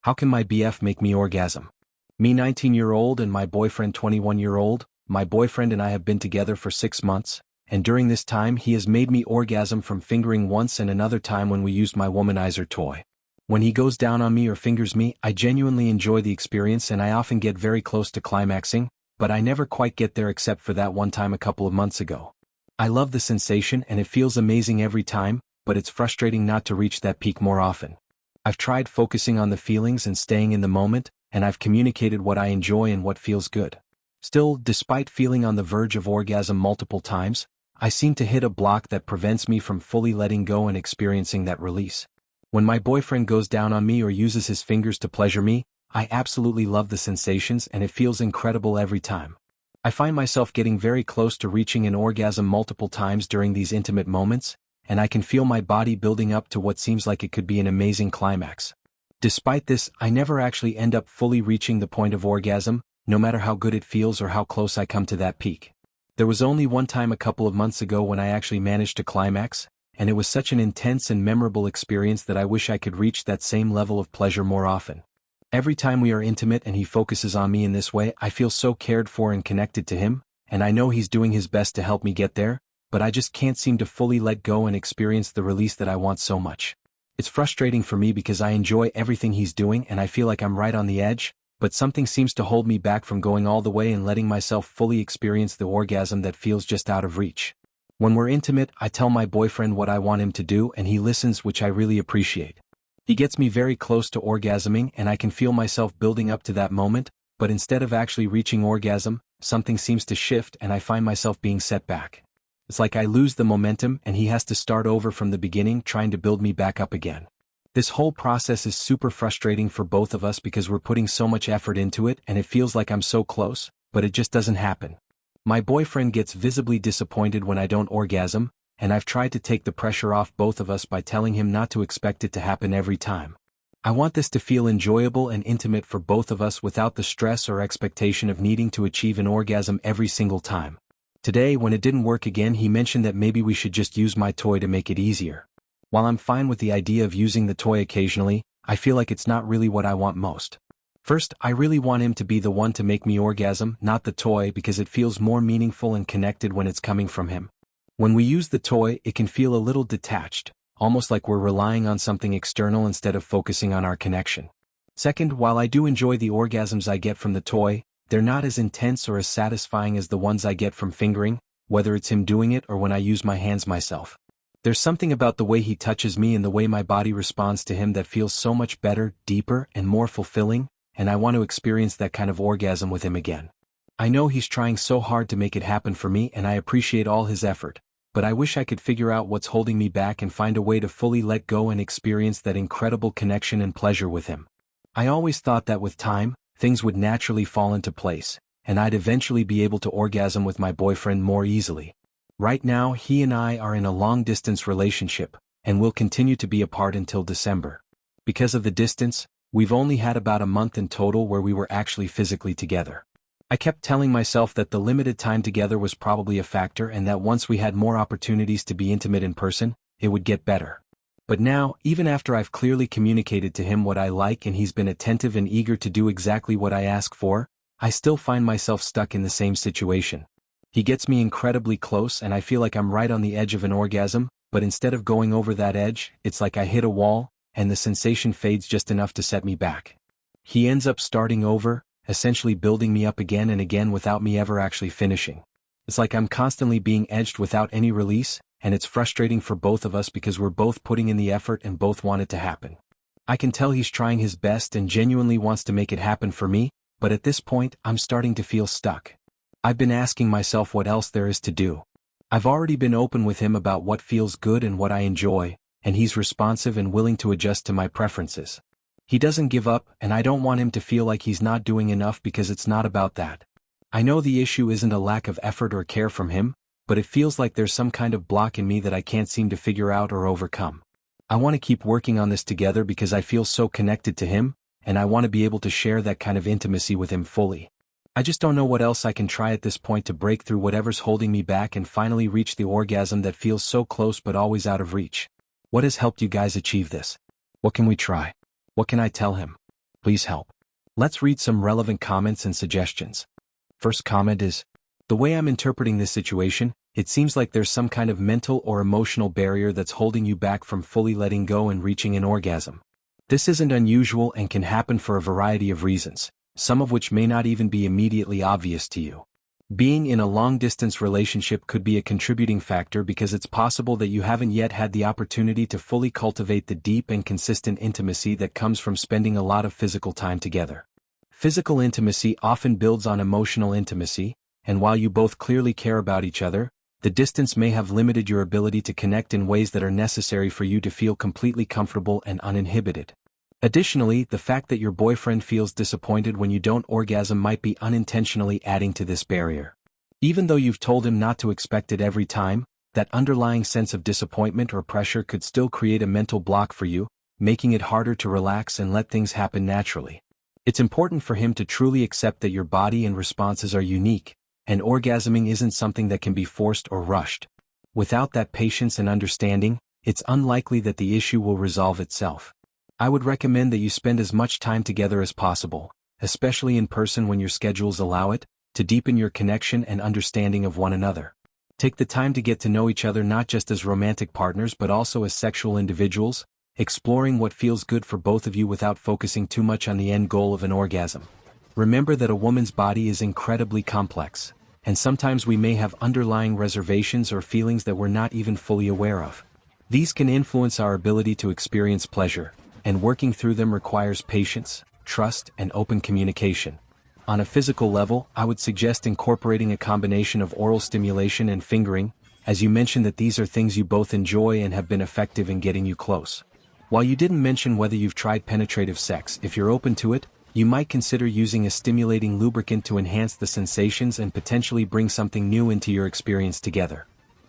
How can my BF make me orgasm? Me 19-year-old and my boyfriend 21-year-old, my boyfriend and I have been together for 6 months, and during this time he has made me orgasm from fingering once and another time when we used my womanizer toy. When he goes down on me or fingers me, I genuinely enjoy the experience and I often get very close to climaxing, but I never quite get there except for that one time a couple of months ago. I love the sensation and it feels amazing every time, but it's frustrating not to reach that peak more often. I've tried focusing on the feelings and staying in the moment, and I've communicated what I enjoy and what feels good. Still, despite feeling on the verge of orgasm multiple times, I seem to hit a block that prevents me from fully letting go and experiencing that release. When my boyfriend goes down on me or uses his fingers to pleasure me, I absolutely love the sensations and it feels incredible every time. I find myself getting very close to reaching an orgasm multiple times during these intimate moments, and I can feel my body building up to what seems like it could be an amazing climax. Despite this, I never actually end up fully reaching the point of orgasm, no matter how good it feels or how close I come to that peak. There was only one time a couple of months ago when I actually managed to climax, and it was such an intense and memorable experience that I wish I could reach that same level of pleasure more often. Every time we are intimate and he focuses on me in this way, I feel so cared for and connected to him, and I know he's doing his best to help me get there, but I just can't seem to fully let go and experience the release that I want so much. It's frustrating for me because I enjoy everything he's doing and I feel like I'm right on the edge, but something seems to hold me back from going all the way and letting myself fully experience the orgasm that feels just out of reach. When we're intimate, I tell my boyfriend what I want him to do and he listens, which I really appreciate. He gets me very close to orgasming and I can feel myself building up to that moment, but instead of actually reaching orgasm, something seems to shift and I find myself being set back. It's like I lose the momentum and he has to start over from the beginning trying to build me back up again. This whole process is super frustrating for both of us because we're putting so much effort into it and it feels like I'm so close, but it just doesn't happen. My boyfriend gets visibly disappointed when I don't orgasm, and I've tried to take the pressure off both of us by telling him not to expect it to happen every time. I want this to feel enjoyable and intimate for both of us without the stress or expectation of needing to achieve an orgasm every single time. Today, when it didn't work again, he mentioned that maybe we should just use my toy to make it easier. While I'm fine with the idea of using the toy occasionally, I feel like it's not really what I want most. First, I really want him to be the one to make me orgasm, not the toy, because it feels more meaningful and connected when it's coming from him. When we use the toy, it can feel a little detached, almost like we're relying on something external instead of focusing on our connection. Second, while I do enjoy the orgasms I get from the toy, they're not as intense or as satisfying as the ones I get from fingering, whether it's him doing it or when I use my hands myself. There's something about the way he touches me and the way my body responds to him that feels so much better, deeper, and more fulfilling, and I want to experience that kind of orgasm with him again. I know he's trying so hard to make it happen for me and I appreciate all his effort, but I wish I could figure out what's holding me back and find a way to fully let go and experience that incredible connection and pleasure with him. I always thought that with time, things would naturally fall into place, and I'd eventually be able to orgasm with my boyfriend more easily. Right now, he and I are in a long-distance relationship, and will continue to be apart until December. Because of the distance, we've only had about a month in total where we were actually physically together. I kept telling myself that the limited time together was probably a factor and that once we had more opportunities to be intimate in person, it would get better. But now, even after I've clearly communicated to him what I like and he's been attentive and eager to do exactly what I ask for, I still find myself stuck in the same situation. He gets me incredibly close and I feel like I'm right on the edge of an orgasm, but instead of going over that edge, it's like I hit a wall, and the sensation fades just enough to set me back. He ends up starting over, essentially building me up again and again without me ever actually finishing. It's like I'm constantly being edged without any release, and it's frustrating for both of us because we're both putting in the effort and both want it to happen. I can tell he's trying his best and genuinely wants to make it happen for me, but at this point, I'm starting to feel stuck. I've been asking myself what else there is to do. I've already been open with him about what feels good and what I enjoy, and he's responsive and willing to adjust to my preferences. He doesn't give up, and I don't want him to feel like he's not doing enough because it's not about that. I know the issue isn't a lack of effort or care from him, but it feels like there's some kind of block in me that I can't seem to figure out or overcome. I want to keep working on this together because I feel so connected to him, and I want to be able to share that kind of intimacy with him fully. I just don't know what else I can try at this point to break through whatever's holding me back and finally reach the orgasm that feels so close but always out of reach. What has helped you guys achieve this? What can we try? What can I tell him? Please help. Let's read some relevant comments and suggestions. First comment is, the way I'm interpreting this situation, it seems like there's some kind of mental or emotional barrier that's holding you back from fully letting go and reaching an orgasm. This isn't unusual and can happen for a variety of reasons, some of which may not even be immediately obvious to you. Being in a long-distance relationship could be a contributing factor because it's possible that you haven't yet had the opportunity to fully cultivate the deep and consistent intimacy that comes from spending a lot of physical time together. Physical intimacy often builds on emotional intimacy, and while you both clearly care about each other, the distance may have limited your ability to connect in ways that are necessary for you to feel completely comfortable and uninhibited. Additionally, the fact that your boyfriend feels disappointed when you don't orgasm might be unintentionally adding to this barrier. Even though you've told him not to expect it every time, that underlying sense of disappointment or pressure could still create a mental block for you, making it harder to relax and let things happen naturally. It's important for him to truly accept that your body and responses are unique, and orgasming isn't something that can be forced or rushed. Without that patience and understanding, it's unlikely that the issue will resolve itself. I would recommend that you spend as much time together as possible, especially in person when your schedules allow it, to deepen your connection and understanding of one another. Take the time to get to know each other not just as romantic partners but also as sexual individuals, exploring what feels good for both of you without focusing too much on the end goal of an orgasm. Remember that a woman's body is incredibly complex, and sometimes we may have underlying reservations or feelings that we're not even fully aware of. These can influence our ability to experience pleasure, and working through them requires patience, trust, and open communication. On a physical level, I would suggest incorporating a combination of oral stimulation and fingering, as you mentioned that these are things you both enjoy and have been effective in getting you close. While you didn't mention whether you've tried penetrative sex, if you're open to it, you might consider using a stimulating lubricant to enhance the sensations and potentially bring something new into your experience together.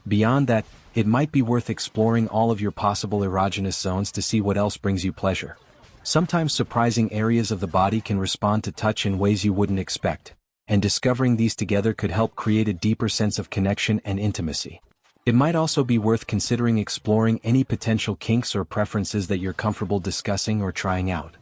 Beyond that, it might be worth exploring all of your possible erogenous zones to see what else brings you pleasure. Sometimes surprising areas of the body can respond to touch in ways you wouldn't expect, and discovering these together could help create a deeper sense of connection and intimacy. It might also be worth considering exploring any potential kinks or preferences that you're comfortable discussing or trying out.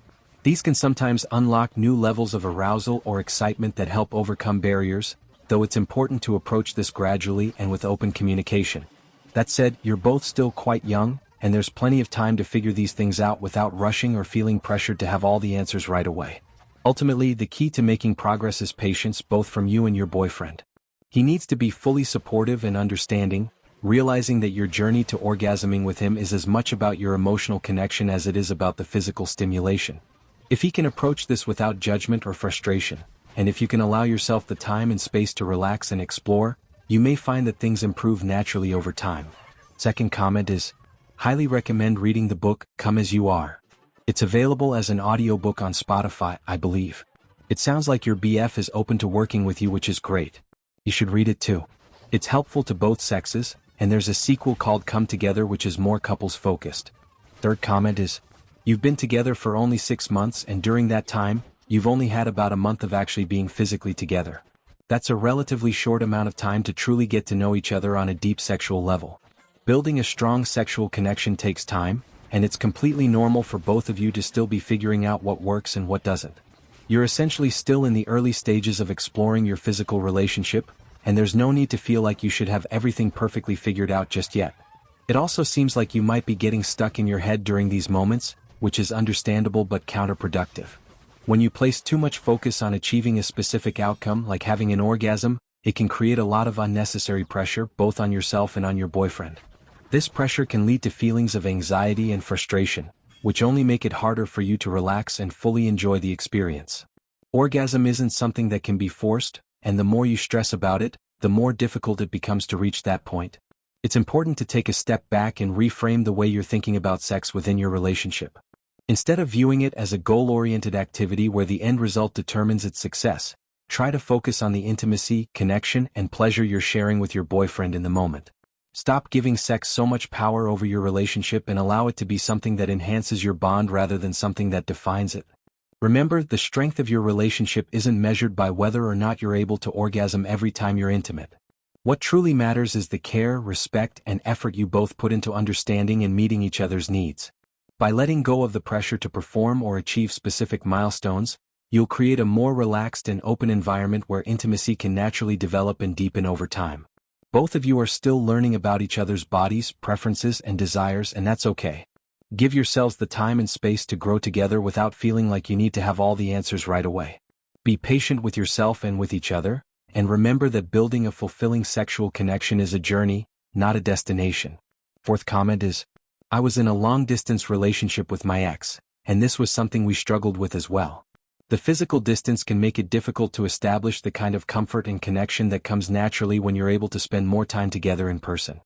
These can sometimes unlock new levels of arousal or excitement that help overcome barriers, though it's important to approach this gradually and with open communication. That said, you're both still quite young, and there's plenty of time to figure these things out without rushing or feeling pressured to have all the answers right away. Ultimately, the key to making progress is patience, both from you and your boyfriend. He needs to be fully supportive and understanding, realizing that your journey to orgasming with him is as much about your emotional connection as it is about the physical stimulation. If he can approach this without judgment or frustration, and if you can allow yourself the time and space to relax and explore, you may find that things improve naturally over time. Second comment is, highly recommend reading the book, Come As You Are. It's available as an audiobook on Spotify, I believe. It sounds like your BF is open to working with you, which is great. You should read it too. It's helpful to both sexes, and there's a sequel called Come Together which is more couples focused. Third comment is, you've been together for only 6 months, and during that time, you've only had about a month of actually being physically together. That's a relatively short amount of time to truly get to know each other on a deep sexual level. Building a strong sexual connection takes time, and it's completely normal for both of you to still be figuring out what works and what doesn't. You're essentially still in the early stages of exploring your physical relationship, and there's no need to feel like you should have everything perfectly figured out just yet. It also seems like you might be getting stuck in your head during these moments, which is understandable but counterproductive. When you place too much focus on achieving a specific outcome like having an orgasm, it can create a lot of unnecessary pressure both on yourself and on your boyfriend. This pressure can lead to feelings of anxiety and frustration, which only make it harder for you to relax and fully enjoy the experience. Orgasm isn't something that can be forced, and the more you stress about it, the more difficult it becomes to reach that point. It's important to take a step back and reframe the way you're thinking about sex within your relationship. Instead of viewing it as a goal-oriented activity where the end result determines its success, try to focus on the intimacy, connection, and pleasure you're sharing with your boyfriend in the moment. Stop giving sex so much power over your relationship and allow it to be something that enhances your bond rather than something that defines it. Remember, the strength of your relationship isn't measured by whether or not you're able to orgasm every time you're intimate. What truly matters is the care, respect, and effort you both put into understanding and meeting each other's needs. By letting go of the pressure to perform or achieve specific milestones, you'll create a more relaxed and open environment where intimacy can naturally develop and deepen over time. Both of you are still learning about each other's bodies, preferences, and desires, and that's okay. Give yourselves the time and space to grow together without feeling like you need to have all the answers right away. Be patient with yourself and with each other, and remember that building a fulfilling sexual connection is a journey, not a destination. Fourth comment is, I was in a long-distance relationship with my ex, and this was something we struggled with as well. The physical distance can make it difficult to establish the kind of comfort and connection that comes naturally when you're able to spend more time together in person.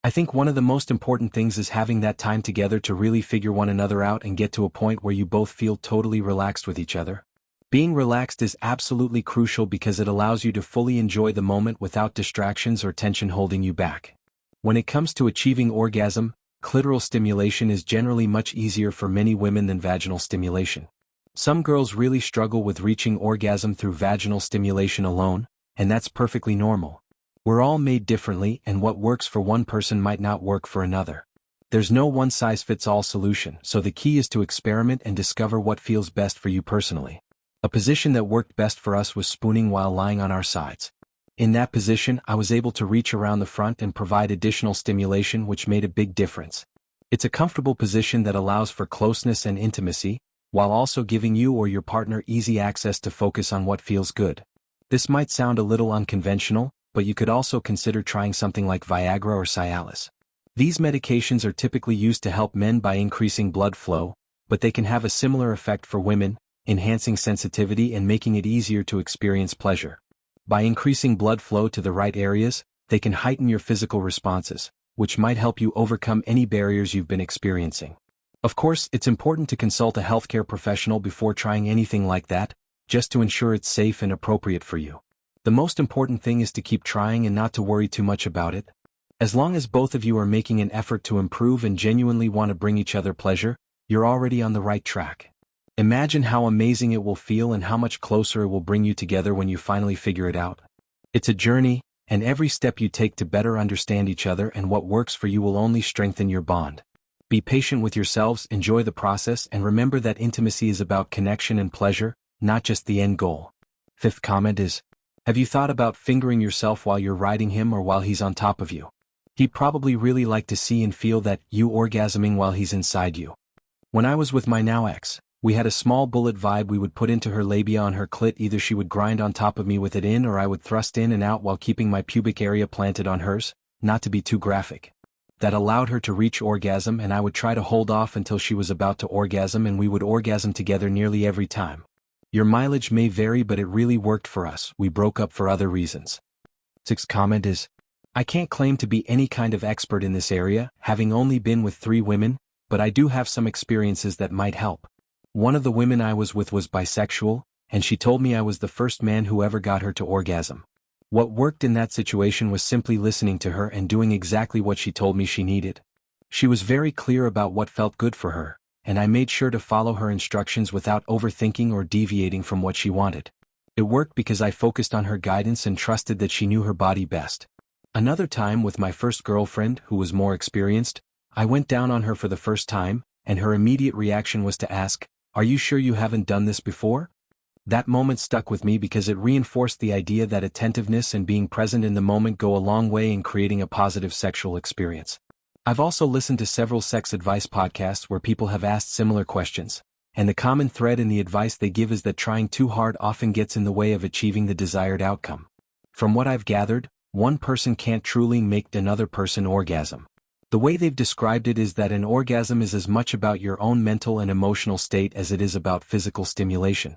I think one of the most important things is having that time together to really figure one another out and get to a point where you both feel totally relaxed with each other. Being relaxed is absolutely crucial because it allows you to fully enjoy the moment without distractions or tension holding you back. When it comes to achieving orgasm, clitoral stimulation is generally much easier for many women than vaginal stimulation. Some girls really struggle with reaching orgasm through vaginal stimulation alone, and that's perfectly normal. We're all made differently, and what works for one person might not work for another. There's no one-size-fits-all solution, so the key is to experiment and discover what feels best for you personally. A position that worked best for us was spooning while lying on our sides. In that position, I was able to reach around the front and provide additional stimulation, which made a big difference. It's a comfortable position that allows for closeness and intimacy, while also giving you or your partner easy access to focus on what feels good. This might sound a little unconventional, but you could also consider trying something like Viagra or Cialis. These medications are typically used to help men by increasing blood flow, but they can have a similar effect for women, enhancing sensitivity and making it easier to experience pleasure. By increasing blood flow to the right areas, they can heighten your physical responses, which might help you overcome any barriers you've been experiencing. Of course, it's important to consult a healthcare professional before trying anything like that, just to ensure it's safe and appropriate for you. The most important thing is to keep trying and not to worry too much about it. As long as both of you are making an effort to improve and genuinely want to bring each other pleasure, you're already on the right track. Imagine how amazing it will feel and how much closer it will bring you together when you finally figure it out. It's a journey, and every step you take to better understand each other and what works for you will only strengthen your bond. Be patient with yourselves, enjoy the process, and remember that intimacy is about connection and pleasure, not just the end goal. Fifth comment is, have you thought about fingering yourself while you're riding him or while he's on top of you? He'd probably really like to see and feel that, you orgasming while he's inside you. When I was with my now ex, we had a small bullet vibe we would put into her labia on her clit. Either she would grind on top of me with it in or I would thrust in and out while keeping my pubic area planted on hers, not to be too graphic. That allowed her to reach orgasm, and I would try to hold off until she was about to orgasm, and we would orgasm together nearly every time. Your mileage may vary, but it really worked for us. We broke up for other reasons. Sixth comment is, I can't claim to be any kind of expert in this area, having only been with 3 women, but I do have some experiences that might help. One of the women I was with was bisexual, and she told me I was the first man who ever got her to orgasm. What worked in that situation was simply listening to her and doing exactly what she told me she needed. She was very clear about what felt good for her, and I made sure to follow her instructions without overthinking or deviating from what she wanted. It worked because I focused on her guidance and trusted that she knew her body best. Another time with my first girlfriend, who was more experienced, I went down on her for the first time, and her immediate reaction was to ask, "Are you sure you haven't done this before?" That moment stuck with me because it reinforced the idea that attentiveness and being present in the moment go a long way in creating a positive sexual experience. I've also listened to several sex advice podcasts where people have asked similar questions, and the common thread in the advice they give is that trying too hard often gets in the way of achieving the desired outcome. From what I've gathered, one person can't truly make another person orgasm. The way they've described it is that an orgasm is as much about your own mental and emotional state as it is about physical stimulation.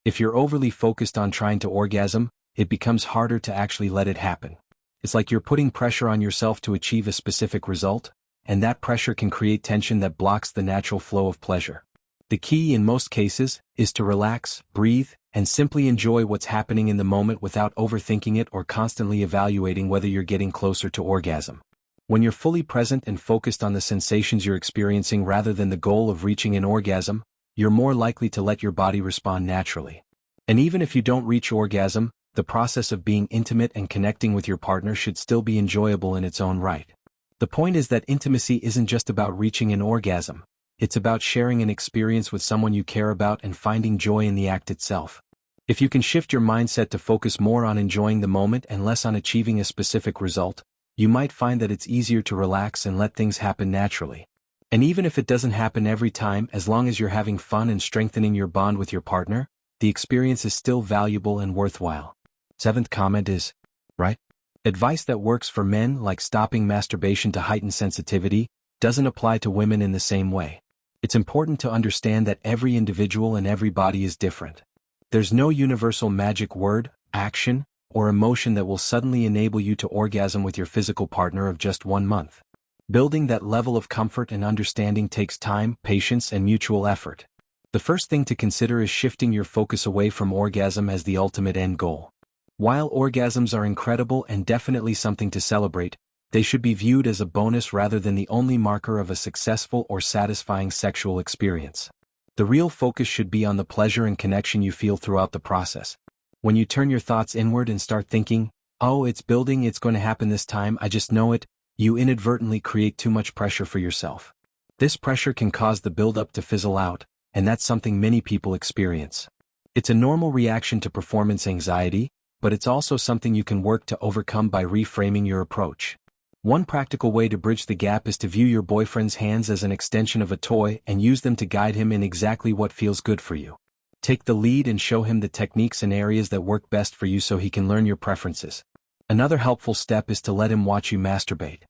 If you're overly focused on trying to orgasm, it becomes harder to actually let it happen. It's like you're putting pressure on yourself to achieve a specific result, and that pressure can create tension that blocks the natural flow of pleasure. The key in most cases is to relax, breathe, and simply enjoy what's happening in the moment without overthinking it or constantly evaluating whether you're getting closer to orgasm. When you're fully present and focused on the sensations you're experiencing rather than the goal of reaching an orgasm, you're more likely to let your body respond naturally. And even if you don't reach orgasm, the process of being intimate and connecting with your partner should still be enjoyable in its own right. The point is that intimacy isn't just about reaching an orgasm, it's about sharing an experience with someone you care about and finding joy in the act itself. If you can shift your mindset to focus more on enjoying the moment and less on achieving a specific result, you might find that it's easier to relax and let things happen naturally. And even if it doesn't happen every time, as long as you're having fun and strengthening your bond with your partner, the experience is still valuable and worthwhile. Seventh comment is, right? Advice that works for men, like stopping masturbation to heighten sensitivity, doesn't apply to women in the same way. It's important to understand that every individual and every body is different. There's no universal magic word, action, or emotion that will suddenly enable you to orgasm with your physical partner of just 1 month. Building that level of comfort and understanding takes time, patience, and mutual effort. The first thing to consider is shifting your focus away from orgasm as the ultimate end goal. While orgasms are incredible and definitely something to celebrate, they should be viewed as a bonus rather than the only marker of a successful or satisfying sexual experience. The real focus should be on the pleasure and connection you feel throughout the process. When you turn your thoughts inward and start thinking, "Oh, it's building, it's going to happen this time, I just know it," you inadvertently create too much pressure for yourself. This pressure can cause the build-up to fizzle out, and that's something many people experience. It's a normal reaction to performance anxiety, but it's also something you can work to overcome by reframing your approach. One practical way to bridge the gap is to view your boyfriend's hands as an extension of a toy and use them to guide him in exactly what feels good for you. Take the lead and show him the techniques and areas that work best for you so he can learn your preferences. Another helpful step is to let him watch you masturbate.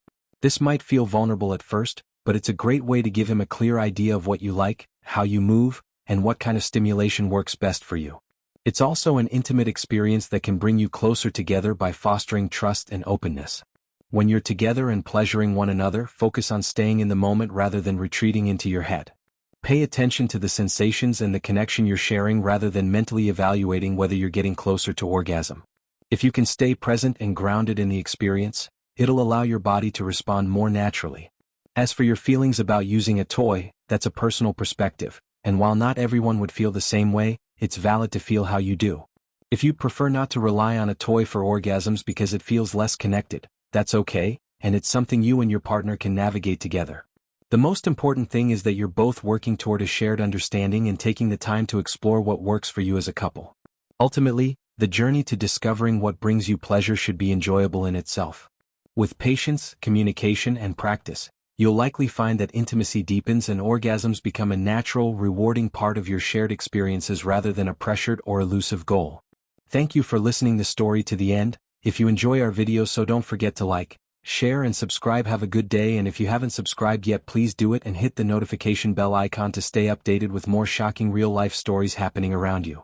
This might feel vulnerable at first, but it's a great way to give him a clear idea of what you like, how you move, and what kind of stimulation works best for you. It's also an intimate experience that can bring you closer together by fostering trust and openness. When you're together and pleasuring one another, focus on staying in the moment rather than retreating into your head. Pay attention to the sensations and the connection you're sharing rather than mentally evaluating whether you're getting closer to orgasm. If you can stay present and grounded in the experience, it'll allow your body to respond more naturally. As for your feelings about using a toy, that's a personal perspective, and while not everyone would feel the same way, it's valid to feel how you do. If you prefer not to rely on a toy for orgasms because it feels less connected, that's okay, and it's something you and your partner can navigate together. The most important thing is that you're both working toward a shared understanding and taking the time to explore what works for you as a couple. Ultimately, the journey to discovering what brings you pleasure should be enjoyable in itself. With patience, communication, and practice, you'll likely find that intimacy deepens and orgasms become a natural, rewarding part of your shared experiences rather than a pressured or elusive goal. Thank you for listening the story to the end. If you enjoy our videos, so don't forget to like, share, and subscribe. Have a good day, and if you haven't subscribed yet, please do it and hit the notification bell icon to stay updated with more shocking real-life stories happening around you.